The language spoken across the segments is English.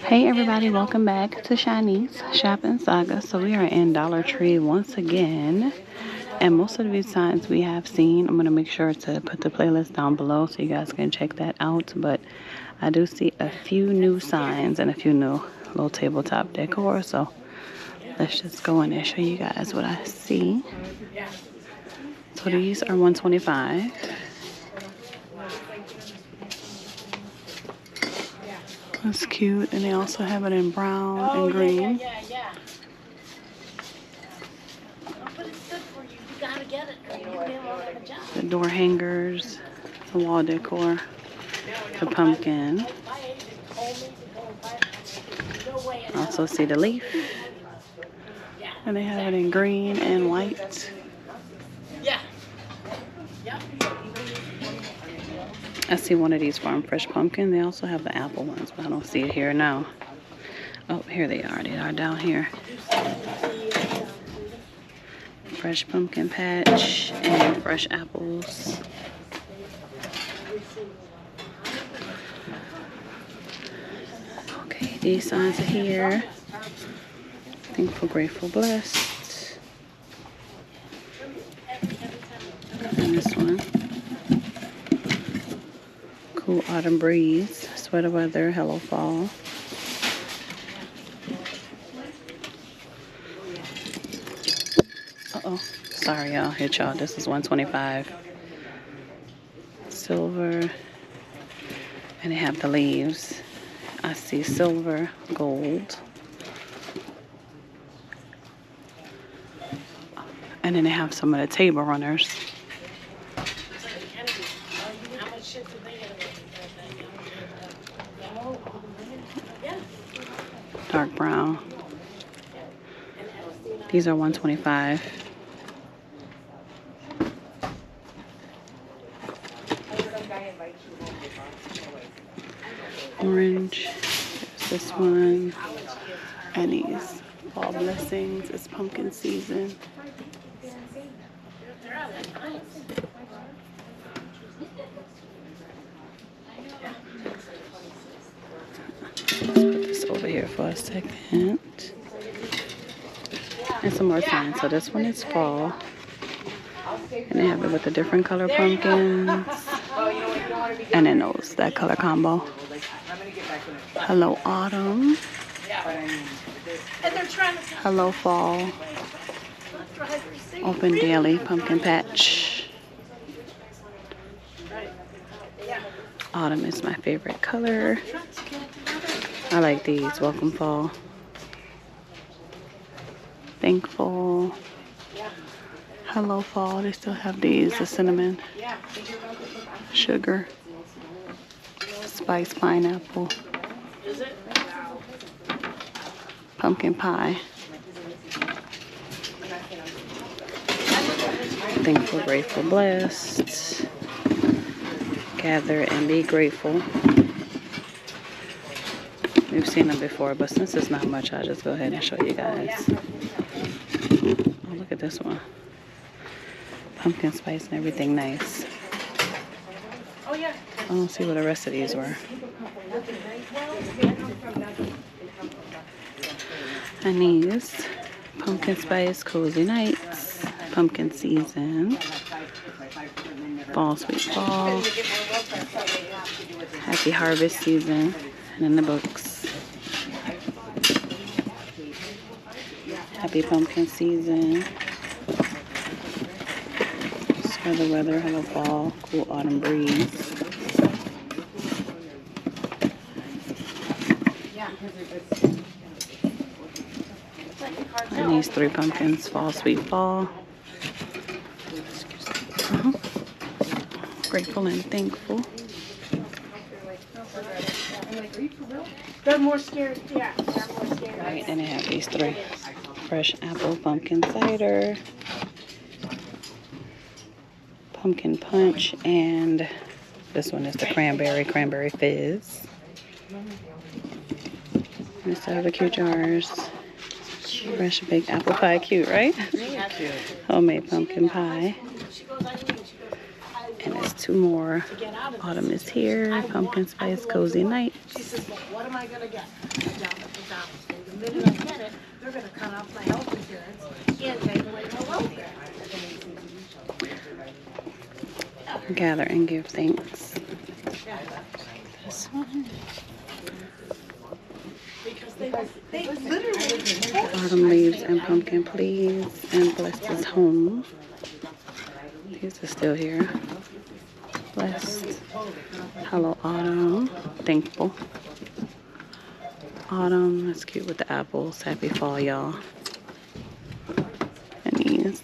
Hey everybody, welcome back to Shanice's Shopping Saga. So we are in Dollar Tree once again, and most of these signs we have seen. I'm going to make sure to put the playlist down below so you guys can check that out. But I do see a few new signs and a few new little tabletop decor. So let's just go in and show you guys what I see. So these are $125. That's cute, and they also have it in brown and green. The door hangers, the wall decor, the pumpkin. Also see the leaf, and they have it in green and white. I see one of these farm fresh pumpkin. They also have the apple ones, but I don't see it here now. Oh, here they are. They are down here. Fresh pumpkin patch and fresh apples. Okay, these signs are here. Thankful, grateful, blessed. And this one. Cool autumn breeze, sweater weather, hello fall. Uh-oh, sorry y'all, hit y'all. This is $125. Silver, and they have the leaves. I see silver, gold. And then they have some of the table runners. Dark brown. These are $125. Orange. There's this one. And these fall blessings. It's pumpkin season. Let's put this over here for a second. And some more signs. So this one is fall. And they have it with the different color pumpkins. And then that color combo. Hello autumn. Hello fall. Open daily pumpkin patch. Autumn is my favorite color. I like these. Welcome fall. Thankful. Hello fall. They still have these. The cinnamon. Sugar. Spice pineapple. Pumpkin pie. Thankful, grateful, blessed. Gather and be grateful. We've seen them before, but since it's not much, I'll just go ahead and show you guys. Oh, look at this one. Pumpkin spice and everything nice. I don't see what the rest of these were. And these, pumpkin spice, cozy nights, pumpkin season, fall, sweet fall, happy harvest season, and in the books, happy pumpkin season, sweater weather, hello fall, cool autumn breeze. And these three pumpkins, fall, sweet fall. Grateful and thankful. They're more scared. Yeah, they're more scared. Right, and they have these three. Fresh apple pumpkin cider, pumpkin punch, and this one is the cranberry fizz. And they still have the cute jars. Fresh baked apple pie, cute, right? Cute. Homemade pumpkin pie. And there's two more. Autumn is here. Pumpkin spice, cozy nights. what am I gonna get? A job at McDonald's. And the minute I get it, they're gonna cut off my health insurance and take away my welfare. Gather and give thanks. This one. Because they literally Autumn leaves and pumpkin, please, and bless his home. These are still here. Blessed. Hello, Autumn. Thankful. Autumn. That's cute with the apples. Happy fall, y'all. And these.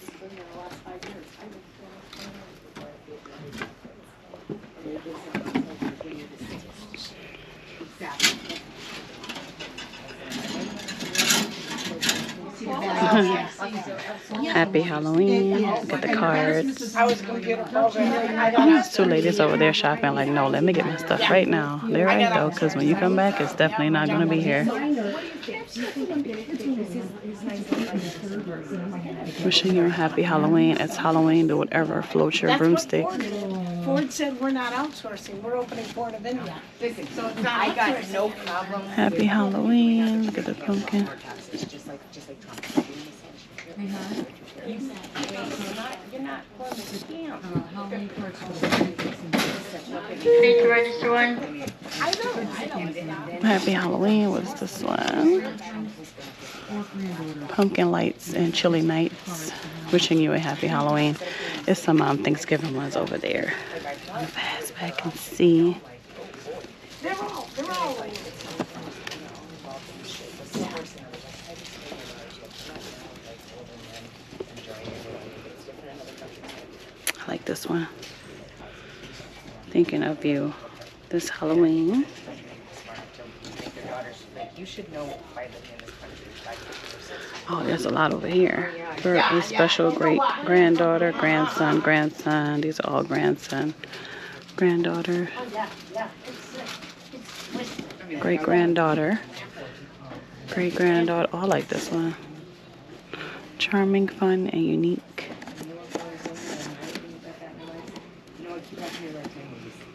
Happy Halloween. Get the cards. These two ladies over there shopping like, no, let me get my stuff right now. They're right though, because when you come back, it's definitely not going to be here. Wishing you a happy Halloween. It's Halloween. Do whatever floats your broomstick. Ford said we're not outsourcing. We're opening Ford of India. Listen, so it's not, I got no problem. Happy Halloween. Look at the pumpkin. Just like Trump. You're not for the scam. Please register one. I know. Happy Halloween. What's this one? Pumpkin lights and chilly nights. Wishing you a happy Halloween. It's some Thanksgiving ones over there. Pass back and see. They're all like I like this one. Thinking of you this Halloween. You should know by living in this country. Oh, there's a lot over here. For a special great granddaughter, grandson. These are all grandson, granddaughter, great granddaughter, great granddaughter. Oh, I like this one. Charming, fun, and unique.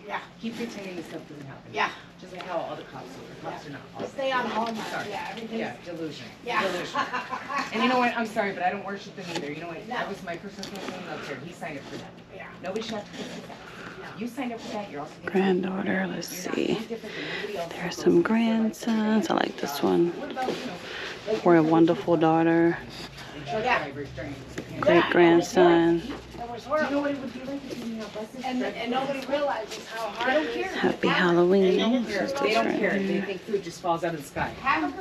yeah, Keep pretending this stuff doesn't happen. yeah. Just like how all the cops do. The cops are not all. Stay on Hallmark. Yeah, everything's Yeah, delusion. Yeah. Delusion. And you know what? I'm sorry, but I don't worship them either. You know what? That was my personal thing in the military. He signed up for that. Yeah. Nobody should have to fix that. You signed up for that. You're also Granddaughter, let's see. There's some grandsons. I like this one. For a wonderful daughter, great grandson. Do you know what it would be like if you didn't have buses? And nobody realizes how hard it is. Happy Halloween. This is They don't right care. They here. think food just falls out of the sky.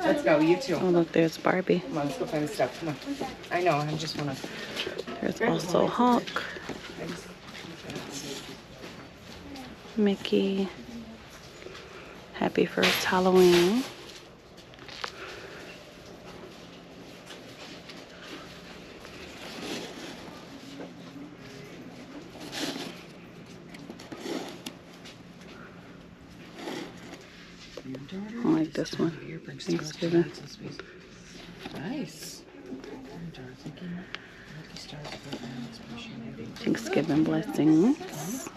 Let's go. You too. Oh, look, there's Barbie. Come on, let's go find the stuff. Come on. I know. I just want to. There's also Hulk, Mickey. Happy first Halloween. I like this one. Thanksgiving. Nice. Thanksgiving blessings.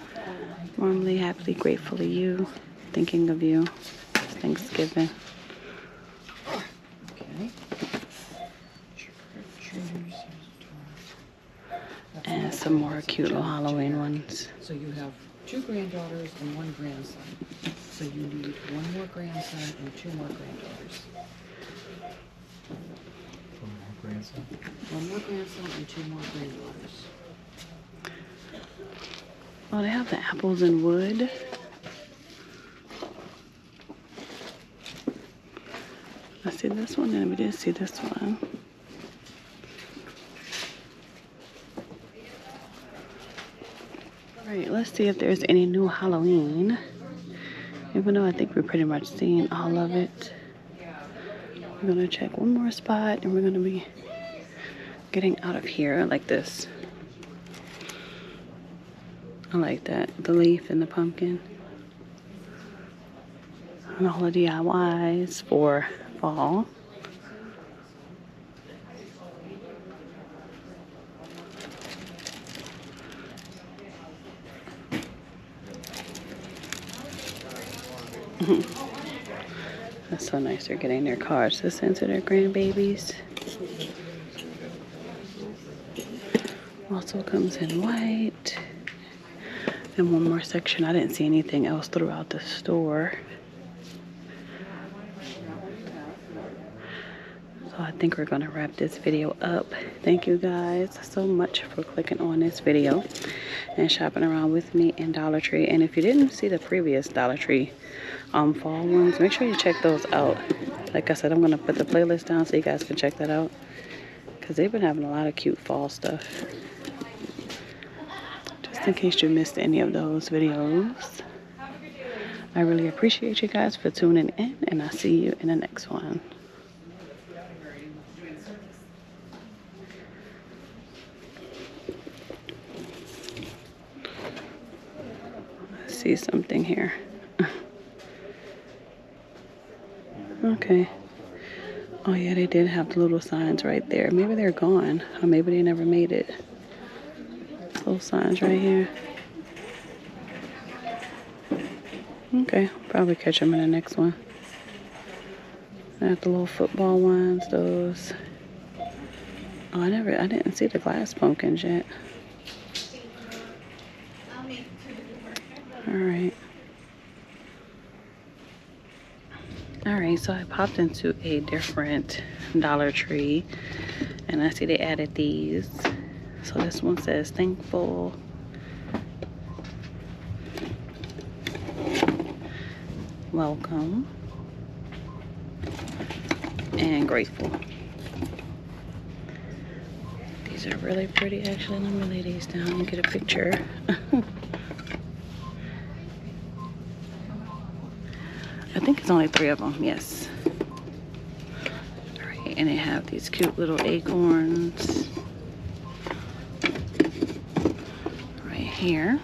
Warmly, happily, gratefully you. Thinking of you. It's Thanksgiving. Okay. And some more cute little Halloween ones. So you have 2 granddaughters and 1 grandson. So you need 1 more grandson and 2 more granddaughters. 1 more grandson and 2 more granddaughters. Oh, they have the apples and wood. I see this one and we did see this one. Alright, let's see if there's any new Halloween. Even though I think we've pretty much seen all of it. We're gonna check one more spot and we're gonna be getting out of here like this. I like that. The leaf and the pumpkin. And all the DIYs for fall. That's so nice. They're getting their cards to send to their grandbabies. Also comes in white. And one more section. I didn't see anything else throughout the store. So I think we're going to wrap this video up. Thank you guys so much for clicking on this video and shopping around with me in Dollar Tree. And if you didn't see the previous Dollar Tree fall ones, make sure you check those out. Like I said, I'm going to put the playlist down so you guys can check that out, because they've been having a lot of cute fall stuff. Just in case you missed any of those videos, I really appreciate you guys for tuning in, and I'll see you in the next one. I see something here. Okay. Oh yeah, they did have the little signs right there. Maybe they're gone, or maybe they never made it. Little signs right here. Okay, probably catch them in the next one. I have the little football ones, those. Oh, I didn't see the glass pumpkins yet. Alright. Alright, so I popped into a different Dollar Tree, and I see they added these. So this one says thankful, welcome, and grateful. These are really pretty. Actually, let me lay these down and get a picture. I think it's only 3 of them, yes. All right, and they have these cute little acorns right here.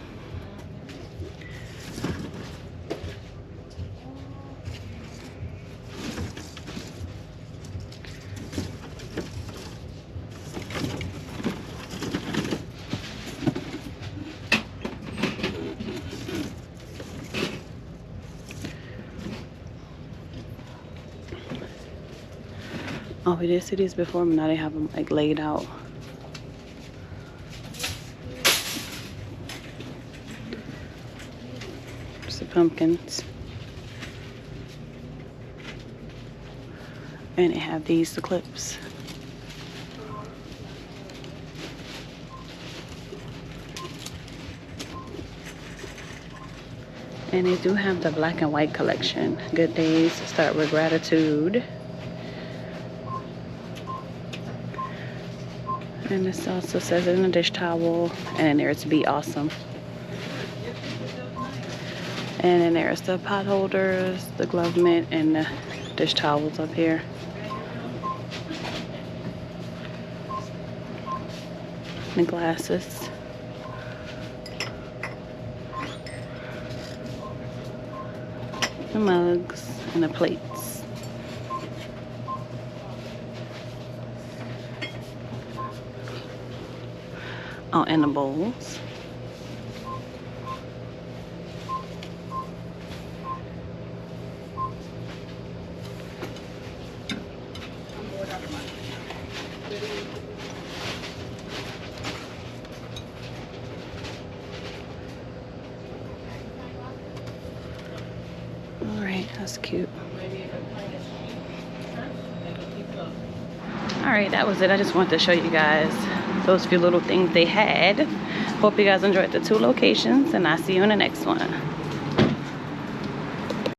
Oh, we did see these before, but now they have them like laid out. There's the pumpkins. And they have these, the clips. And they do have the black and white collection. Good days start with gratitude. And this also says it in a dish towel. And then there's Be Awesome. And then there's the pot holders, the glove mitt, and the dish towels up here. The glasses. The mugs and the plates. Oh, and the bowls. All right, that's cute. All right, that was it. I just wanted to show you guys those few little things they had. Hope you guys enjoyed the 2 locations, and I'll see you in the next one.